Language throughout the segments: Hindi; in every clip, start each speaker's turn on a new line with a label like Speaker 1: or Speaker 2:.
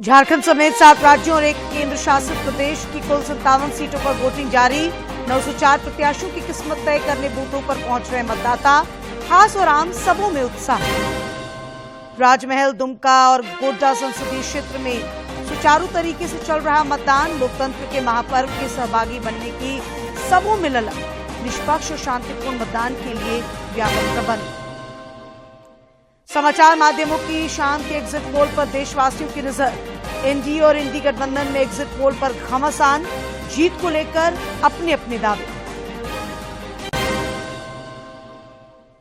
Speaker 1: झारखंड समेत 7 राज्यों और एक केंद्र शासित प्रदेश की कुल 57 सीटों पर वोटिंग जारी। 904 प्रत्याशियों की किस्मत तय करने बूथों पर पहुंच रहे मतदाता। खास और आम सबों में उत्साह। राजमहल, दुमका और गोड्डा संसदीय क्षेत्र में सुचारू तरीके से चल रहा मतदान। लोकतंत्र के महापर्व के सहभागी बनने की सबों में ललक। निष्पक्ष और शांतिपूर्ण मतदान के लिए व्यापक प्रबंध। समाचार माध्यमों की शाम के एग्जिट पोल पर देशवासियों की नजर। एनडीए और इंडी गठबंधन में एग्जिट पोल पर घमासान। जीत को लेकर अपने अपने दावे।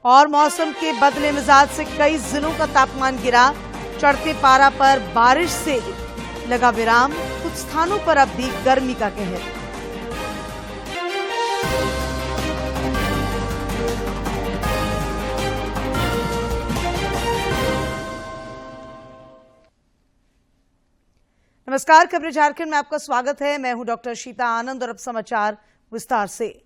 Speaker 1: और मौसम के बदले मिजाज से कई जिलों का तापमान गिरा। चढ़ते पारा पर बारिश से लगा विराम। कुछ स्थानों पर अब भी गर्मी का कहर। नमस्कार, खबरें झारखंड में आपका स्वागत है। मैं हूं डॉक्टर शीता आनंद और अब समाचार विस्तार से।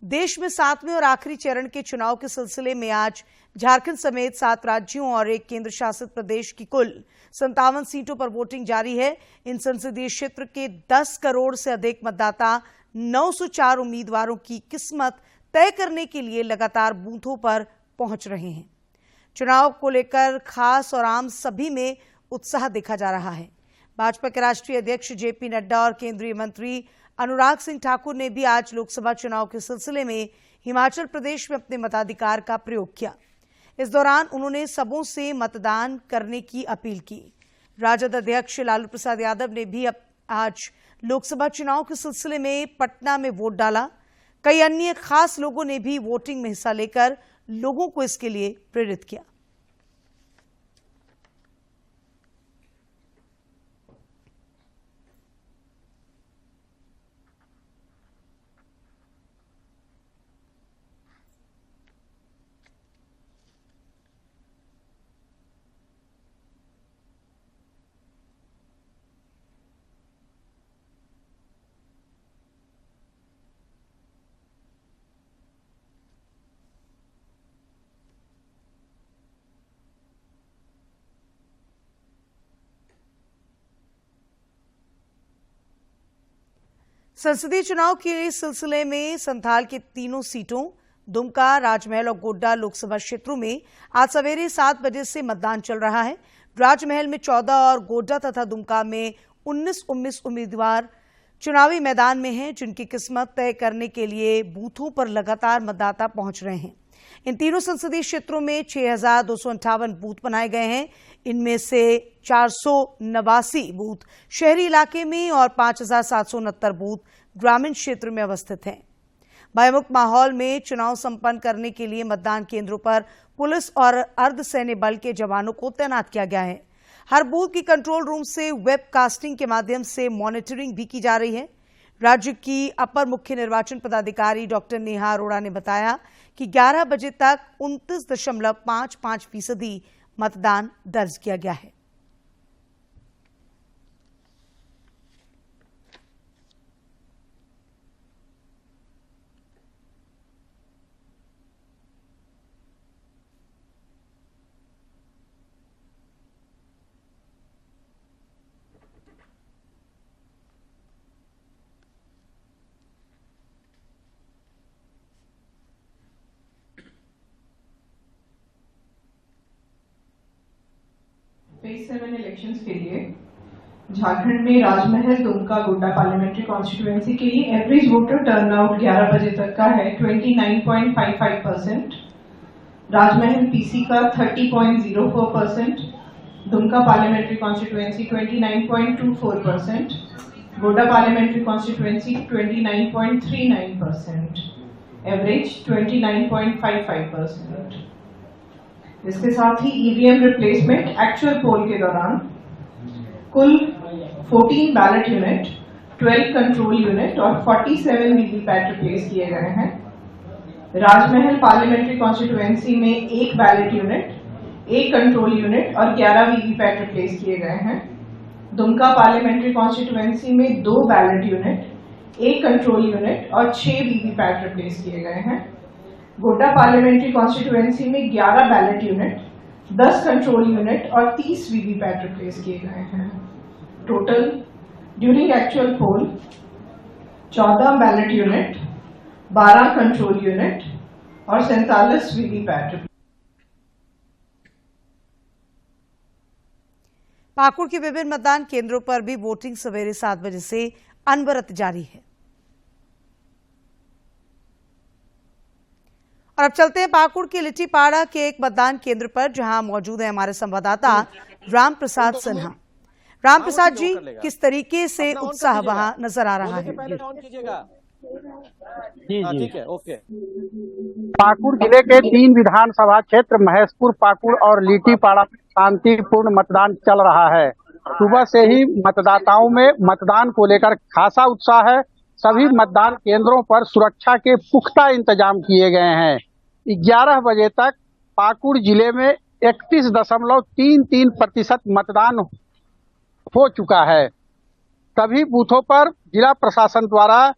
Speaker 1: देश में 7वें और आखिरी चरण के चुनाव के सिलसिले में आज झारखंड समेत 7 राज्यों और एक केंद्र शासित प्रदेश की कुल 57 सीटों पर वोटिंग जारी है। इन संसदीय क्षेत्र के 10 करोड़ से अधिक मतदाता 904 उम्मीदवारों की किस्मत तय करने के लिए लगातार बूथों पर पहुंच रहे हैं। चुनाव को लेकर खास और आम सभी में उत्साह देखा जा रहा है। भाजपा के राष्ट्रीय अध्यक्ष जेपी नड्डा और केंद्रीय मंत्री अनुराग सिंह ठाकुर ने भी आज लोकसभा चुनाव के सिलसिले में हिमाचल प्रदेश में अपने मताधिकार का प्रयोग किया। इस दौरान उन्होंने सबों से मतदान करने की अपील की। राजद अध्यक्ष लालू प्रसाद यादव ने भी आज लोकसभा चुनाव के सिलसिले में पटना में वोट डाला। कई अन्य खास लोगों ने भी वोटिंग में हिस्सा लेकर लोगों को इसके लिए प्रेरित किया। संसदीय चुनाव के सिलसिले में संथाल के तीनों सीटों दुमका, राजमहल और गोड्डा लोकसभा क्षेत्रों में आज सवेरे 7 बजे से मतदान चल रहा है। राजमहल में 14 और गोड्डा तथा दुमका में 19 उम्मीदवार चुनावी मैदान में हैं, जिनकी किस्मत तय करने के लिए बूथों पर लगातार मतदाता पहुंच रहे हैं। इन तीनों संसदीय क्षेत्रों में 6,258 बूथ बनाए गए हैं। इनमें से 489 बूथ शहरी इलाके में और 5,769 बूथ ग्रामीण क्षेत्र में अवस्थित हैं। भयमुक्त माहौल में चुनाव संपन्न करने के लिए मतदान केंद्रों पर पुलिस और अर्धसैन्य बल के जवानों को तैनात किया गया है। हर बूथ की कंट्रोल रूम से वेबकास्टिंग के माध्यम से मॉनिटरिंग भी की जा रही है। राज्य की अपर मुख्य निर्वाचन पदाधिकारी डॉक्टर नेहा अरोड़ा ने बताया कि 11 बजे तक 29.55% मतदान दर्ज किया गया है।
Speaker 2: फेज 7 इलेक्शंस के लिए झारखंड में राजमहल, दुमका, गोड्डा पार्लियामेंट्री कॉन्स्टिट्यूएंसी के लिए एवरेज वोटर टर्नआउट 11 बजे तक का है 29.55%। राजमहल पीसी का 30.04%, Dumka parliamentary constituency 29.24%, Godda parliamentary constituency 29.39%, average 29.55%। इसके साथ ही ईवीएम रिप्लेसमेंट एक्चुअल पोल के दौरान कुल 14 बैलेट यूनिट, 12 कंट्रोल यूनिट और 47 वीवीपैट रिप्लेस किए गए हैं। राजमहल पार्लियामेंट्री कॉन्स्टिट्यूएंसी में 1 बैलेट यूनिट, 1 कंट्रोल यूनिट और 11 वीवीपैट रिप्लेस किए गए हैं। दुमका पार्लियामेंट्री कॉन्स्टिट्यूएंसी में 2 बैलेट यूनिट, 1 कंट्रोल यूनिट और 6 वीवीपैट रिप्लेस किए गए हैं। गोड्डा पार्लियामेंट्री कॉन्स्टिट्यूएंसी में 11 बैलेट यूनिट, 10 कंट्रोल यूनिट और 30 वीवीपैट रिप्लेस किए गए हैं। टोटल ड्यूरिंग एक्चुअल पोल 14 बैलेट यूनिट, 12 कंट्रोल यूनिट और 47 वीवीपैट।
Speaker 1: पाकुड़ के विभिन्न मतदान केंद्रों पर भी वोटिंग सवेरे 7 बजे से अनवरत जारी है। और अब चलते हैं पाकुड़ के लिट्टीपाड़ा के एक मतदान केंद्र पर, जहां मौजूद है हमारे संवाददाता राम प्रसाद सिन्हा। राम प्रसाद जी, किस तरीके से उत्साह वहां नजर आ रहा है?
Speaker 3: जी ठीक है, ओके। पाकुड़ जिले के 3 विधानसभा क्षेत्र महेशपुर, पाकुड़ और लिट्टीपाड़ा में शांतिपूर्ण मतदान चल रहा है। सुबह से ही मतदाताओं में मतदान को लेकर खासा उत्साह है। सभी मतदान केंद्रों पर सुरक्षा के पुख्ता इंतजाम किए गए हैं। 11 बजे तक पाकुड़ जिले में 31.33% मतदान हो चुका है। सभी बूथों पर जिला प्रशासन द्वारा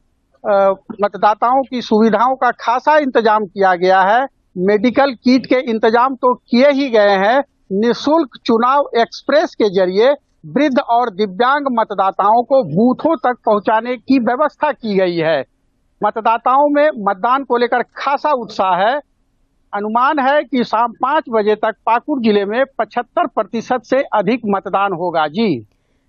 Speaker 3: मतदाताओं की सुविधाओं का खासा इंतजाम किया गया है। मेडिकल किट के इंतजाम तो किए ही गए हैं। निःशुल्क चुनाव एक्सप्रेस के जरिए वृद्ध और दिव्यांग मतदाताओं को बूथों तक पहुंचाने की व्यवस्था की गई है। मतदाताओं में मतदान को लेकर खासा उत्साह है। अनुमान है कि शाम 5 बजे तक पाकुड़ जिले में 75% से अधिक मतदान होगा। जी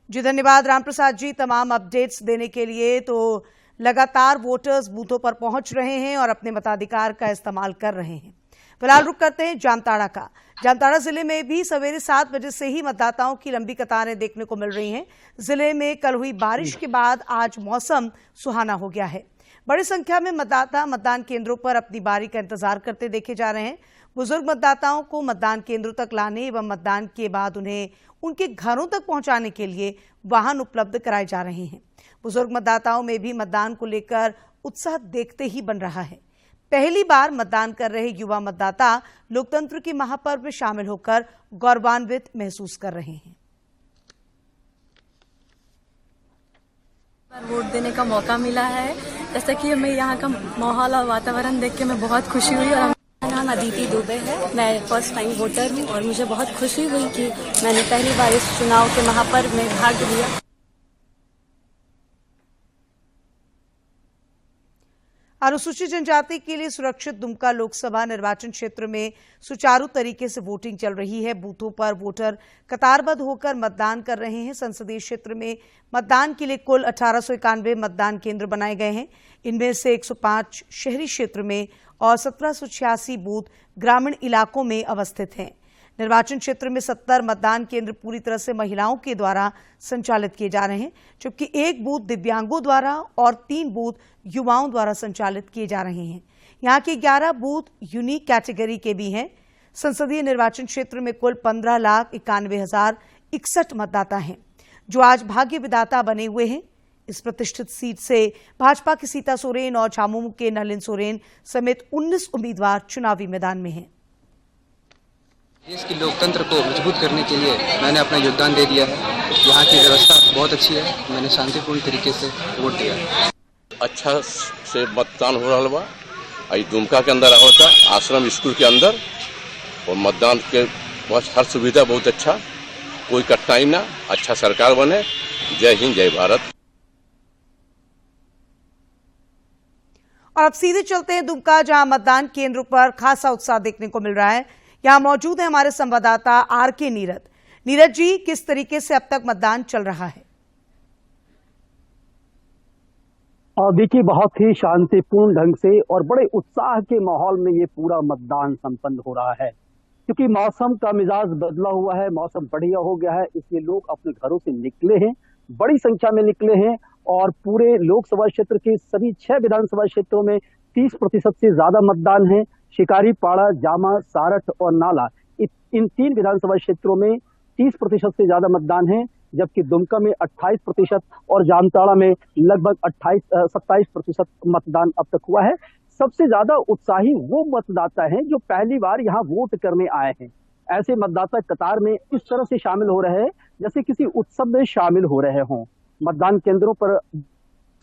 Speaker 1: धन्यवाद राम प्रसाद जी, तमाम अपडेट्स देने के लिए। तो लगातार वोटर्स बूथों पर पहुंच रहे हैं और अपने मताधिकार का इस्तेमाल कर रहे हैं। फिलहाल रुक करते हैं जामताड़ा का। जामताड़ा जिले में भी सवेरे 7 बजे से ही मतदाताओं की लंबी कतारें देखने को मिल रही हैं। जिले में कल हुई बारिश के बाद आज मौसम सुहाना हो गया है। बड़ी संख्या में मतदाता मतदान केंद्रों पर अपनी बारी का इंतजार करते देखे जा रहे हैं। बुजुर्ग मतदाताओं को मतदान केंद्रों तक लाने एवं मतदान के बाद उन्हें उनके घरों तक पहुंचाने के लिए वाहन उपलब्ध कराए जा रहे हैं। बुजुर्ग मतदाताओं में भी मतदान को लेकर उत्साह देखते ही बन रहा है। पहली बार मतदान कर रहे युवा मतदाता लोकतंत्र के महापर्व में शामिल होकर गौरवान्वित महसूस कर रहे हैं।
Speaker 4: वोट देने का मौका मिला है। जैसा कि हमें यहाँ का माहौल और वातावरण देख के मैं बहुत खुशी हुई। और मेरा नाम अदिति दुबे है, मैं फर्स्ट टाइम वोटर हूँ और मुझे बहुत खुशी हुई कि मैंने पहली बार इस चुनाव के महापर्व में भाग लिया।
Speaker 1: अनुसूचित जनजाति के लिए सुरक्षित दुमका लोकसभा निर्वाचन क्षेत्र में सुचारू तरीके से वोटिंग चल रही है। बूथों पर वोटर कतारबद्ध होकर मतदान कर रहे हैं। संसदीय क्षेत्र में मतदान के लिए कुल 1891 मतदान केंद्र बनाए गए हैं। इनमें से 105 शहरी क्षेत्र में और 1786 बूथ ग्रामीण इलाकों में अवस्थित हैं। निर्वाचन क्षेत्र में 70 मतदान केंद्र पूरी तरह से महिलाओं के द्वारा संचालित किए जा रहे हैं, जबकि 1 बूथ दिव्यांगों द्वारा और 3 बूथ युवाओं द्वारा संचालित किए जा रहे हैं। यहाँ के 11 बूथ यूनिक कैटेगरी के भी हैं। संसदीय निर्वाचन क्षेत्र में कुल 15,91,061 मतदाता हैं, जो आज भाग्य विधाता बने हुए हैं। इस प्रतिष्ठित सीट से भाजपा की सीता सोरेन और झामुमो के नलिन सोरेन समेत 19 उम्मीदवार चुनावी मैदान में हैं।
Speaker 5: देश के लोकतंत्र को मजबूत करने के लिए मैंने अपना योगदान दे दिया है। यहाँ की व्यवस्था बहुत अच्छी है। मैंने शांतिपूर्ण तरीके से वोट दिया।
Speaker 6: अच्छा से मतदान हो रहा बा। दुमका के अंदर होता आश्रम स्कूल के अंदर, और मतदान के हर सुविधा बहुत अच्छा, कोई कठिनाई ना, अच्छा सरकार बने। जय हिंद, जय भारत।
Speaker 1: और अब सीधे चलते हैं दुमका, जहां मतदान केंद्रों पर खासा उत्साह देखने को मिल रहा है। यहाँ मौजूद है हमारे संवाददाता आर.के. नीरज। नीरज जी, किस तरीके से अब तक मतदान चल रहा है?
Speaker 7: देखिए, बहुत ही शांतिपूर्ण ढंग से और बड़े उत्साह के माहौल में ये पूरा मतदान संपन्न हो रहा है। क्योंकि मौसम का मिजाज बदला हुआ है, मौसम बढ़िया हो गया है, इसलिए लोग अपने घरों से निकले हैं, बड़ी संख्या में निकले हैं। और पूरे लोकसभा क्षेत्र के सभी 6 विधानसभा क्षेत्रों में 30% से ज्यादा मतदान है। शिकारी, पाड़ा, जामा, सारठ और नाला, इन 3 विधानसभा क्षेत्रों में 30% से ज्यादा मतदान है, जबकि दुमका में 28% और जामताड़ा में लगभग 27% मतदान अब तक हुआ है। सबसे ज्यादा उत्साही वो मतदाता हैं जो पहली बार यहाँ वोट करने आए हैं। ऐसे मतदाता कतार में इस तरह से शामिल हो रहे हैं जैसे किसी उत्सव में शामिल हो रहे हों। मतदान केंद्रों पर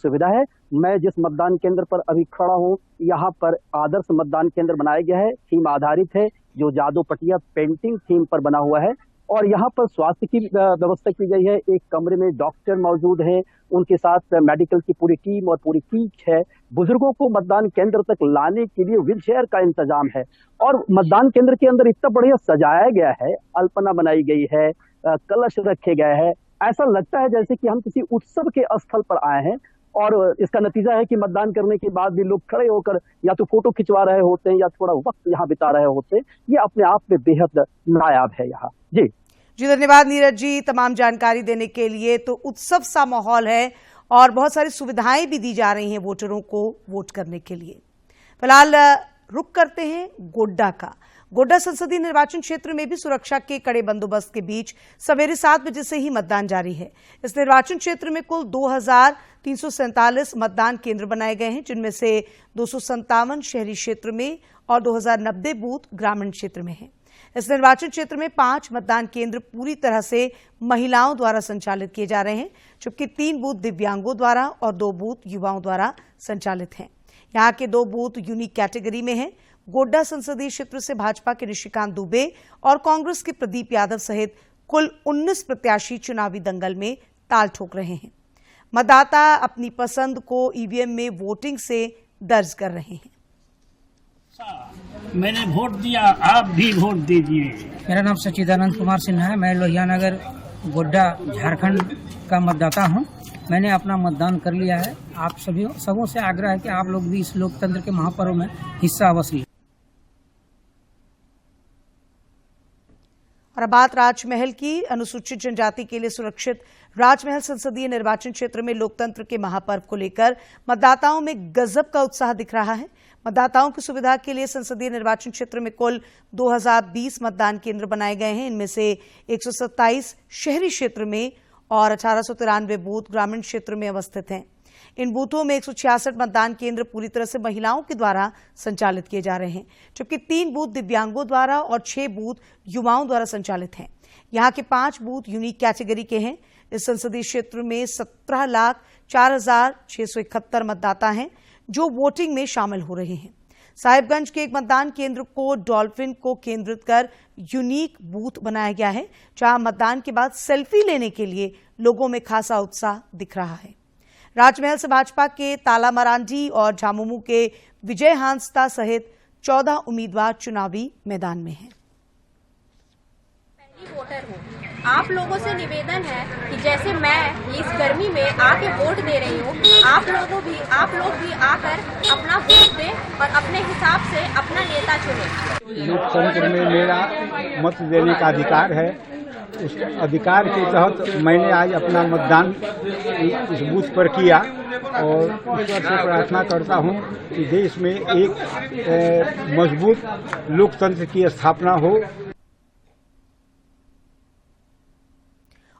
Speaker 7: सुविधा है। मैं जिस मतदान केंद्र पर अभी खड़ा हूं, यहाँ पर आदर्श मतदान केंद्र बनाया गया है, थीम आधारित है, जो जादू पटिया पेंटिंग थीम पर बना हुआ है। और यहाँ पर स्वास्थ्य की व्यवस्था की गई है। एक कमरे में डॉक्टर मौजूद हैं, उनके साथ मेडिकल की पूरी टीम और पूरी टीच है। बुजुर्गों को मतदान केंद्र तक लाने के लिए व्हील चेयर का इंतजाम है और मतदान केंद्र के अंदर इतना बढ़िया सजाया गया है, अल्पना बनाई गई है, कलश रखे गए हैं। ऐसा लगता है जैसे कि हम किसी उत्सव के स्थल पर आए हैं और इसका नतीजा है कि मतदान करने के बाद भी लोग खड़े होकर या तो फोटो खिंचवा रहे होते हैं या थोड़ा वक्त यहाँ बिता रहे होते हैं। ये अपने आप में बेहद नायाब है यहाँ। जी
Speaker 1: धन्यवाद नीरज जी तमाम जानकारी देने के लिए। तो उत्सव सा माहौल है और बहुत सारी सुविधाएं भी दी जा रही हैं वोटरों को वोट करने के लिए। फिलहाल रुक करते हैं गोड्डा का। गोड्डा संसदीय निर्वाचन क्षेत्र में भी सुरक्षा के कड़े बंदोबस्त के बीच सवेरे 7 बजे से ही मतदान जारी है। इस निर्वाचन क्षेत्र में कुल 2347 मतदान केंद्र बनाए गए हैं, जिनमें से 257 शहरी क्षेत्र में और 2090 बूथ ग्रामीण क्षेत्र में हैं। इस निर्वाचन क्षेत्र में 5 मतदान केंद्र पूरी तरह से महिलाओं द्वारा संचालित किए जा रहे हैं, जबकि 3 बूथ दिव्यांगों द्वारा और 2 बूथ युवाओं द्वारा संचालित हैं। यहाँ के 2 बूथ यूनिक कैटेगरी में हैं। गोड्डा संसदीय क्षेत्र से भाजपा के निशिकांत दुबे और कांग्रेस के प्रदीप यादव सहित कुल 19 प्रत्याशी चुनावी दंगल में ताल ठोक रहे हैं। मतदाता अपनी पसंद को ईवीएम में वोटिंग से दर्ज कर रहे हैं।
Speaker 8: मैंने वोट दिया, आप भी वोट दीजिए।
Speaker 9: मेरा नाम सच्चिदानंद कुमार सिन्हा है। मैं लोहिया नगर गोड्डा झारखंड का मतदाता हूं। मैंने अपना मतदान कर लिया है। आप सबों से आग्रह है कि आप लोग भी इस लोकतंत्र के महापर्व में हिस्सा अवश्य लें।
Speaker 1: और अब बात राजमहल की। अनुसूचित जनजाति के लिए सुरक्षित राजमहल संसदीय निर्वाचन क्षेत्र में लोकतंत्र के महापर्व को लेकर मतदाताओं में गजब का उत्साह दिख रहा है। मतदाताओं की सुविधा के लिए संसदीय निर्वाचन क्षेत्र में कुल 2020 मतदान केंद्र बनाए गए हैं। इनमें से 127 शहरी क्षेत्र में और 1893 बूथ ग्रामीण क्षेत्र में अवस्थित हैं। इन बूथों में 166 मतदान केंद्र पूरी तरह से महिलाओं के द्वारा संचालित किए जा रहे हैं, जबकि 3 बूथ दिव्यांगों द्वारा और 6 बूथ युवाओं द्वारा संचालित हैं। यहाँ के 5 बूथ यूनिक कैटेगरी के हैं। इस संसदीय क्षेत्र में 17,04,671 मतदाता हैं जो वोटिंग में शामिल हो रहे हैं। साहिबगंज के एक मतदान केंद्र को डॉल्फिन को केंद्रित कर यूनिक बूथ बनाया गया है, जहां मतदान के बाद सेल्फी लेने के लिए लोगों में खासा उत्साह दिख रहा है। राजमहल से भाजपा के ताला मरांडी और झामुमो के विजय हांसदा सहित 14 उम्मीदवार चुनावी मैदान में हैं।
Speaker 10: पहली वोटर हूँ। आप लोगों से निवेदन है कि जैसे मैं इस गर्मी में आके वोट दे रही हूँ, आप लोग भी आकर अपना वोट दें और अपने हिसाब से अपना नेता चुनें।
Speaker 3: लोकतंत्र में मेरा मत देने का अधिकार है। उस अधिकार के तहत मैंने आज अपना मतदान इस बूथ पर किया और ईश्वर से प्रार्थना करता हूं कि देश में एक मजबूत लोकतंत्र की स्थापना हो।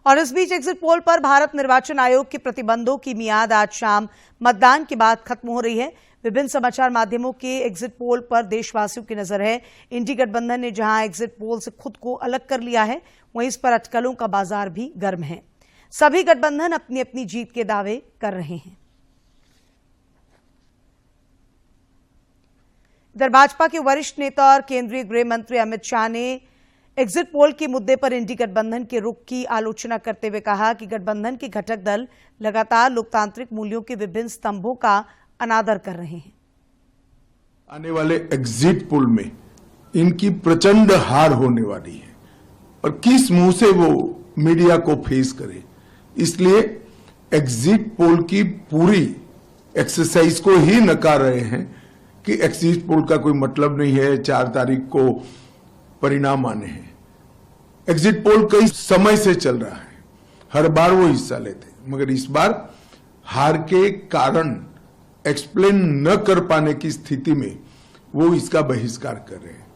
Speaker 1: और इस बीच एग्जिट पोल पर भारत निर्वाचन आयोग के प्रतिबंधों की मियाद आज शाम मतदान के बाद खत्म हो रही है। विभिन्न समाचार माध्यमों के एग्जिट पोल पर देशवासियों की नजर है। इंडी गठबंधन ने जहां एग्जिट पोल से खुद को अलग कर लिया है, वहीं इस पर अटकलों का बाजार भी गर्म है। सभी गठबंधन अपनी अपनी जीत के दावे कर रहे हैं। इधर भाजपा के वरिष्ठ नेता और केंद्रीय गृह मंत्री अमित शाह ने एग्जिट पोल के मुद्दे पर इंडी गठबंधन के रुख की आलोचना करते हुए कहा कि गठबंधन के घटक दल लगातार लोकतांत्रिक मूल्यों के विभिन्न स्तंभों का अनादर कर रहे हैं।
Speaker 11: आने वाले एग्जिट पोल में इनकी प्रचंड हार होने वाली है और किस मुंह से वो मीडिया को फेस करे। इसलिए एग्जिट पोल की पूरी एक्सरसाइज को ही नकार रहे हैं कि एग्जिट पोल का कोई मतलब नहीं है, 4 तारीख को परिणाम आने हैं। एग्जिट पोल कई समय से चल रहा है, हर बार वो हिस्सा लेते, मगर इस बार हार के कारण एक्सप्लेन न कर पाने की स्थिति में वो इसका बहिष्कार कर रहे हैं।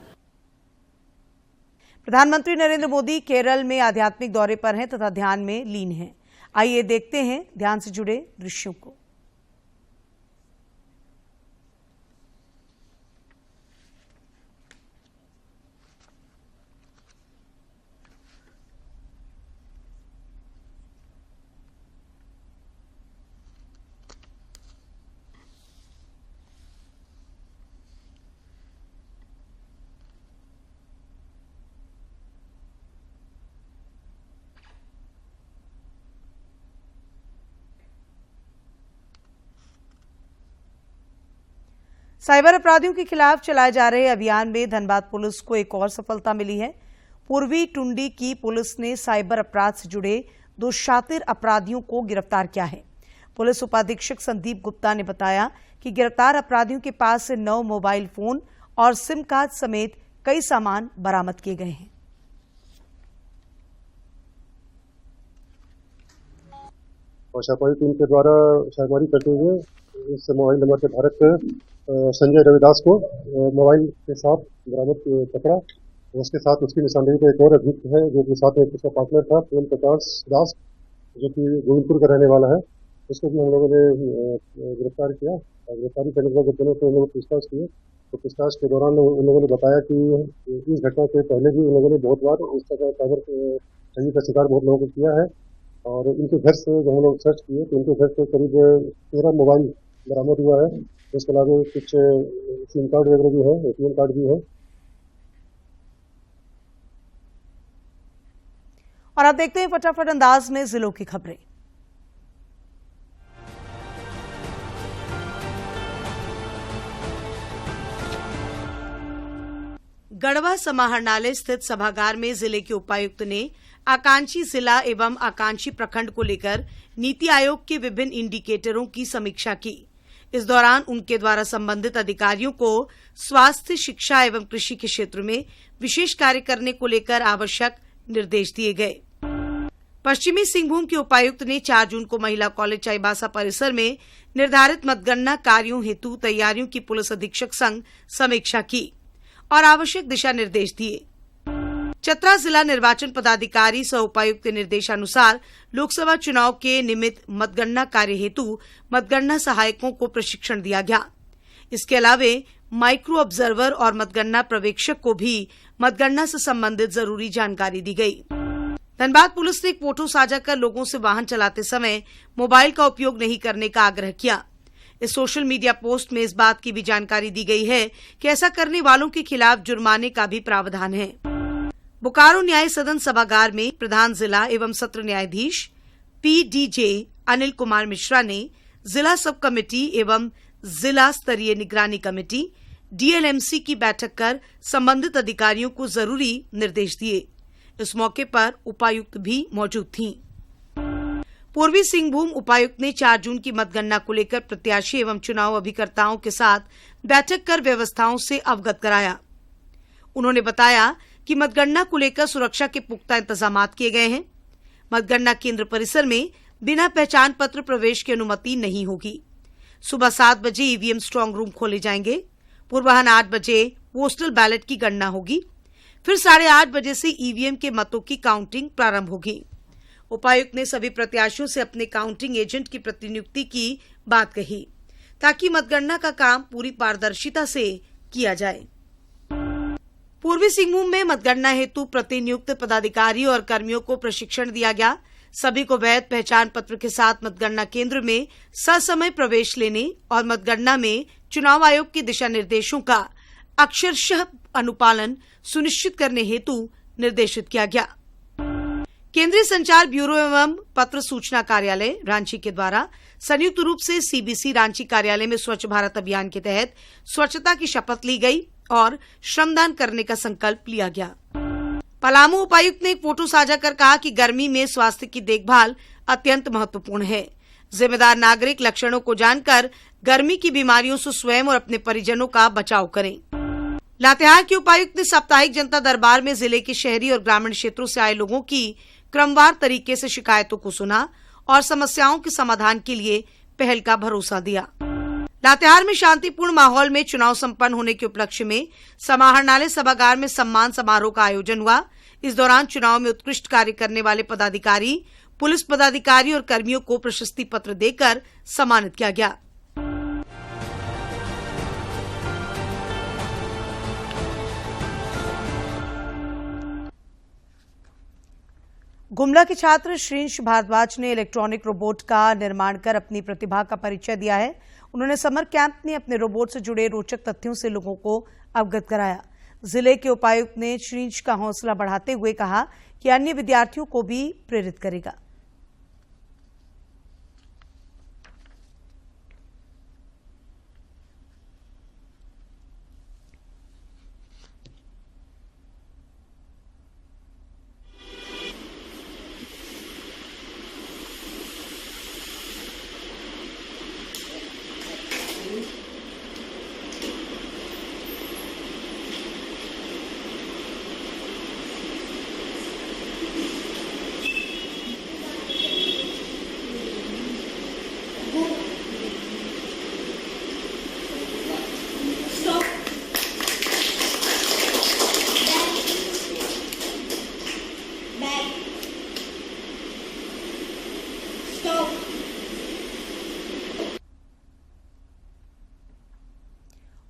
Speaker 1: प्रधानमंत्री नरेंद्र मोदी केरल में आध्यात्मिक दौरे पर हैं तथा ध्यान में लीन हैं। आइए देखते हैं ध्यान से जुड़े दृश्यों को। साइबर अपराधियों के खिलाफ चलाए जा रहे अभियान में धनबाद पुलिस को एक और सफलता मिली है। पूर्वी टुंडी की पुलिस ने साइबर अपराध से जुड़े 2 शातिर अपराधियों को गिरफ्तार किया है। पुलिस उपाधीक्षक संदीप गुप्ता ने बताया कि गिरफ्तार अपराधियों के पास से 9 मोबाइल फोन और सिम कार्ड समेत कई सामान बरामद किए गए हैं।
Speaker 12: और छापामारी टीम के द्वारा छापामारी करते हुए इस मोबाइल नंबर के धारक संजय रविदास को मोबाइल के साथ बरामद पकड़ा। उसके साथ उसकी निशानदेही पर एक और अभियुक्त है जो कि साथ में उसका पार्टनर था प्रेम प्रकाश दास, जो कि गोविंदपुर का रहने वाला है। उसको भी हम लोगों ने गिरफ्तार किया और गिरफ्तारी करने के बाद जब दोनों लोग पूछताछ किए तो पूछताछ के दौरान उन लोगों ने बताया कि इस घटना से पहले भी उन लोगों ने बहुत बार इस तरह साइबर ठगी का शिकार बहुत लोगों को किया है। और इनके घर से जब हम लोग सर्च किए तो इनके घर से करीब 13 मोबाइल बरामद हुआ है। इसके अलावा कुछ सिम कार्ड वगैरह भी है, ATM कार्ड भी है।
Speaker 1: और आप देखते हैं फटाफट अंदाज में जिलों की खबरें। गढ़वा समाहरणालय स्थित सभागार में जिले के उपायुक्त ने आकांक्षी जिला एवं आकांक्षी प्रखंड को लेकर नीति आयोग के विभिन्न इंडिकेटरों की समीक्षा की। इस दौरान उनके द्वारा संबंधित अधिकारियों को स्वास्थ्य, शिक्षा एवं कृषि के क्षेत्र में विशेष कार्य करने को लेकर आवश्यक निर्देश दिए गए। पश्चिमी सिंहभूम के उपायुक्त ने 4 जून को महिला कॉलेज चाईबासा परिसर में निर्धारित मतगणना कार्यों हेतु तैयारियों की पुलिस अधीक्षक संग समीक्षा की और आवश्यक दिशा निर्देश दिए। चतरा जिला निर्वाचन पदाधिकारी सह उपायुक्त के निर्देशानुसार लोकसभा चुनाव के निमित्त मतगणना कार्य हेतु मतगणना सहायकों को प्रशिक्षण दिया गया। इसके अलावा माइक्रो ऑब्जर्वर और मतगणना पर्यवेक्षक को भी मतगणना से संबंधित जरूरी जानकारी दी गई। धनबाद पुलिस ने एक फोटो साझा कर लोगों से वाहन चलाते समय मोबाइल का उपयोग नहीं करने का आग्रह किया। इस सोशल मीडिया पोस्ट में इस बात की भी जानकारी दी गई है कि ऐसा करने वालों के खिलाफ जुर्माने का भी प्रावधान है। बोकारो न्याय सदन सभागार में प्रधान जिला एवं सत्र न्यायाधीश PDJ अनिल कुमार मिश्रा ने जिला सब कमेटी एवं जिला स्तरीय निगरानी कमेटी DLMC की बैठक कर संबंधित अधिकारियों को जरूरी निर्देश दिए। इस मौके पर उपायुक्त भी मौजूद थीं। पूर्वी सिंहभूम उपायुक्त ने 4 जून की मतगणना को लेकर प्रत्याशी एवं चुनाव अभिकर्ताओं के साथ बैठक कर व्यवस्थाओं से अवगत कराया। उन्होंने बताया कि मतगणना को लेकर सुरक्षा के पुख्ता इंतजाम किए गए हैं। मतगणना केंद्र परिसर में बिना पहचान पत्र प्रवेश की अनुमति नहीं होगी। सुबह 7 बजे EVM स्ट्रांग रूम खोले जाएंगे। पूर्वाह्न 8 बजे पोस्टल बैलेट की गणना होगी। फिर 8:30 बजे से EVM के मतों की काउंटिंग प्रारंभ होगी। उपायुक्त ने सभी प्रत्याशियों से अपने काउंटिंग एजेंट की प्रतिनियुक्ति की बात कही ताकि मतगणना का काम पूरी पारदर्शिता से किया जाए। पूर्वी सिंहभूम में मतगणना हेतु प्रतिनियुक्त पदाधिकारी और कर्मियों को प्रशिक्षण दिया गया। सभी को वैध पहचान पत्र के साथ मतगणना केंद्र में ससमय प्रवेश लेने और मतगणना में चुनाव आयोग के दिशा निर्देशों का अक्षरशः अनुपालन सुनिश्चित करने हेतु निर्देशित किया गया। केंद्रीय संचार ब्यूरो एवं पत्र सूचना कार्यालय रांची के द्वारा संयुक्त रूप से CBC रांची कार्यालय में स्वच्छ भारत अभियान के तहत स्वच्छता की शपथ ली गई और श्रमदान करने का संकल्प लिया गया। पलामू उपायुक्त ने एक फोटो साझा कर कहा कि गर्मी में स्वास्थ्य की देखभाल अत्यंत महत्वपूर्ण है। जिम्मेदार नागरिक लक्षणों को जानकर गर्मी की बीमारियों से स्वयं और अपने परिजनों का बचाव करें। लातेहार के उपायुक्त ने साप्ताहिक जनता दरबार में जिले के शहरी और ग्रामीण क्षेत्रों से आए लोगों की क्रमवार तरीके से शिकायतों को सुना और समस्याओं के समाधान के लिए पहल का भरोसा दिया। लातेहार में शांतिपूर्ण माहौल में चुनाव संपन्न होने के उपलक्ष्य में समाहरणालय सभागार में सम्मान समारोह का आयोजन हुआ। इस दौरान चुनाव में उत्कृष्ट कार्य करने वाले पदाधिकारी, पुलिस पदाधिकारी और कर्मियों को प्रशस्ति पत्र देकर सम्मानित किया गया। गुमला के छात्र श्रींश भारद्वाज ने इलेक्ट्रॉनिक रोबोट का निर्माण कर अपनी प्रतिभा का परिचय दिया है। उन्होंने समर कैंप में अपने रोबोट से जुड़े रोचक तथ्यों से लोगों को अवगत कराया। जिले के उपायुक्त ने श्रींश का हौसला बढ़ाते हुए कहा कि अन्य विद्यार्थियों को भी प्रेरित करेगा।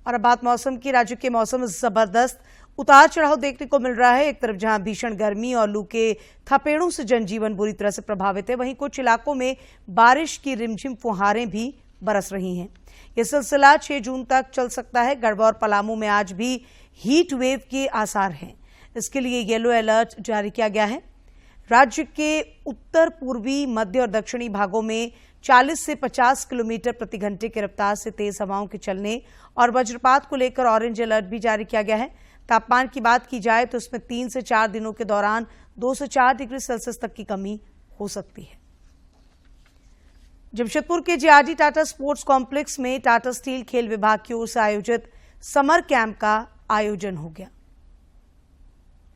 Speaker 1: और अब बात मौसम की। राज्य के मौसम में जबरदस्त उतार चढ़ाव देखने को मिल रहा है। एक तरफ जहां भीषण गर्मी और लू के थपेड़ों से जनजीवन बुरी तरह से प्रभावित है, वहीं कुछ इलाकों में बारिश की रिमझिम फुहारें भी बरस रही हैं। यह सिलसिला 6 जून तक चल सकता है। गढ़वा और पलामू में आज भी हीट वेव के आसार हैं। इसके लिए येलो अलर्ट जारी किया गया है। राज्य के उत्तर पूर्वी, मध्य और दक्षिणी भागों में 40 से 50 किलोमीटर प्रति घंटे की रफ्तार से तेज हवाओं के चलने और वज्रपात को लेकर ऑरेंज अलर्ट भी जारी किया गया है। तापमान की बात की जाए तो इसमें 3 से 4 दिनों के दौरान 2 से 4 डिग्री सेल्सियस तक की कमी हो सकती है। जमशेदपुर के जेआरडी टाटा स्पोर्ट्स कॉम्प्लेक्स में टाटा स्टील खेल विभाग की ओर से आयोजित समर कैंप का आयोजन हो गया।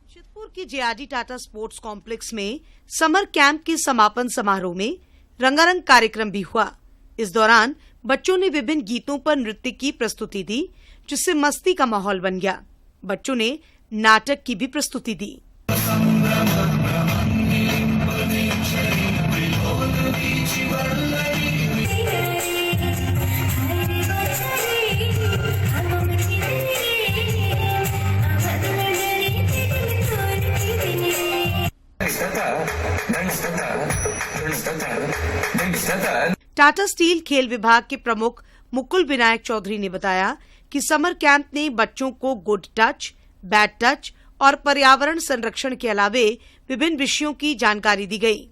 Speaker 1: जमशेदपुर के जेआरडी टाटा स्पोर्ट्स कॉम्प्लेक्स में समर कैंप के समापन समारोह में रंगारंग कार्यक्रम भी हुआ। इस दौरान बच्चों ने विभिन्न गीतों पर नृत्य की प्रस्तुति दी, जिससे मस्ती का माहौल बन गया। बच्चों ने नाटक की भी प्रस्तुति दी। टाटा स्टील खेल विभाग के प्रमुख मुकुल विनायक चौधरी ने बताया कि समर कैंप ने बच्चों को गुड टच, बैड टच और पर्यावरण संरक्षण के अलावे विभिन्न विषयों की जानकारी दी गई।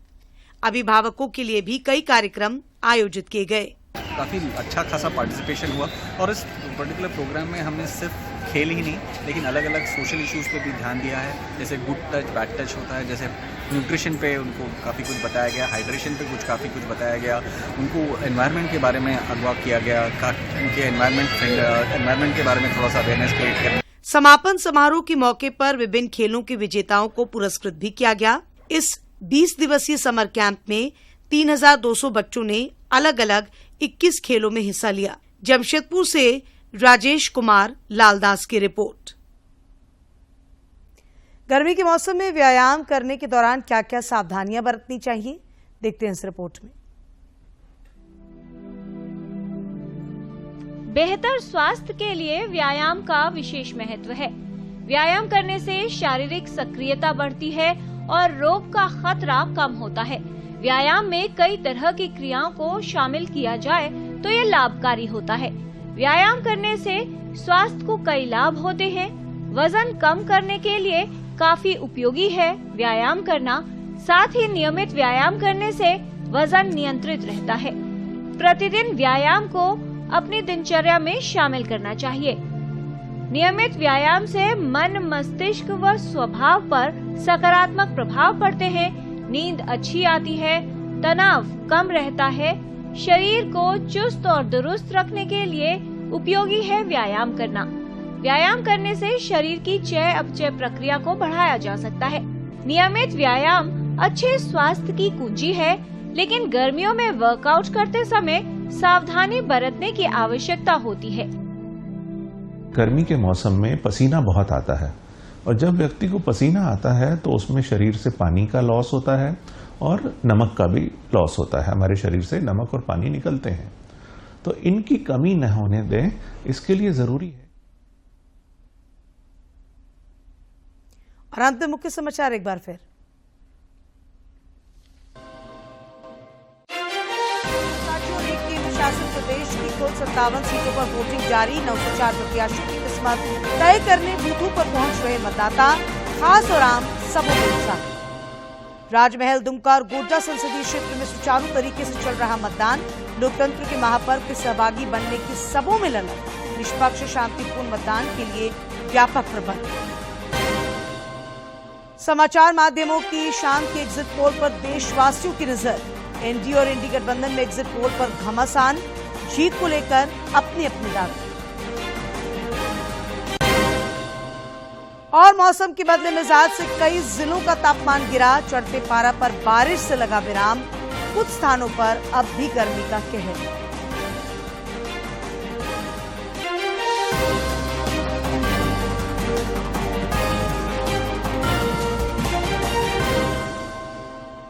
Speaker 1: अभिभावकों के लिए भी कई कार्यक्रम आयोजित किए गए।
Speaker 13: काफ़ी अच्छा खासा पार्टिसिपेशन हुआ और इस पर्टिकुलर प्रोग्राम में हमने सिर्फ खेल ही नहीं, लेकिन अलग अलग सोशल इश्यूज़ पे भी ध्यान दिया है। जैसे गुड टच, बैड टच होता है, जैसे न्यूट्रिशन पे उनको काफ़ी कुछ बताया गया, हाइड्रेशन पे काफ़ी कुछ बताया गया, उनको एनवायरनमेंट के बारे में अगवा किया गया, उनके एनवायरनमेंट के बारे में थोड़ा सा अवेयरनेस क्रिएट करना।
Speaker 1: समापन समारोह के मौके पर विभिन्न खेलों के विजेताओं को पुरस्कृत भी किया गया। इस 20 दिवसीय समर कैंप में 3200 बच्चों ने अलग अलग 21 खेलों में हिस्सा लिया। जमशेदपुर से राजेश कुमार लालदास की रिपोर्ट। गर्मी के मौसम में व्यायाम करने के दौरान क्या क्या सावधानियां बरतनी चाहिए, देखते हैं इस रिपोर्ट में।
Speaker 10: बेहतर स्वास्थ्य के लिए व्यायाम का विशेष महत्व है। व्यायाम करने से शारीरिक सक्रियता बढ़ती है और रोग का खतरा कम होता है। व्यायाम में कई तरह की क्रियाओं को शामिल किया जाए तो ये लाभकारी होता है। व्यायाम करने से स्वास्थ्य को कई लाभ होते हैं। वजन कम करने के लिए काफी उपयोगी है व्यायाम करना। साथ ही नियमित व्यायाम करने से वजन नियंत्रित रहता है। प्रतिदिन व्यायाम को अपनी दिनचर्या में शामिल करना चाहिए। नियमित व्यायाम से मन, मस्तिष्क व स्वभाव पर सकारात्मक प्रभाव पड़ते हैं। नींद अच्छी आती है, तनाव कम रहता है। शरीर को चुस्त और दुरुस्त रखने के लिए उपयोगी है व्यायाम करना। व्यायाम करने से शरीर की चय अपचय प्रक्रिया को बढ़ाया जा सकता है। नियमित व्यायाम अच्छे स्वास्थ्य की कुंजी है, लेकिन गर्मियों में वर्कआउट करते समय सावधानी बरतने की आवश्यकता होती है।
Speaker 14: गर्मी के मौसम में पसीना बहुत आता है और जब व्यक्ति को पसीना आता है तो उसमें शरीर से पानी का लॉस होता है और नमक का भी लॉस होता है। हमारे शरीर से नमक और पानी निकलते हैं, तो इनकी कमी न होने दें, इसके लिए जरूरी है।
Speaker 1: और अंत में मुख्य समाचार एक बार फिर। शासित प्रदेश की कुल 57 सीटों पर वोटिंग जारी। 904 प्रत्याशियों की किस्मत तय करने बूथों पर पहुंच रहे मतदाता। खास और आम सबों के उत्साह। राजमहल, दुमका और गोड्डा संसदीय क्षेत्र में सुचारू तरीके से चल रहा मतदान। लोकतंत्र के महापर्व के सहभागी बनने की सबों में ललक। निष्पक्ष शांतिपूर्ण मतदान के लिए व्यापक प्रबंध। समाचार माध्यमों की शाम के एग्जिट पोल पर देशवासियों की नजर। एनडीए और इंडी गठबंधन में एग्जिट पोल पर घमासान। जीत को लेकर अपनी अपनी दावे। और मौसम के बदले मिजाज से कई जिलों का तापमान गिरा। चढ़ते पारा पर बारिश से लगा विराम। कुछ स्थानों पर अब भी गर्मी का कहर।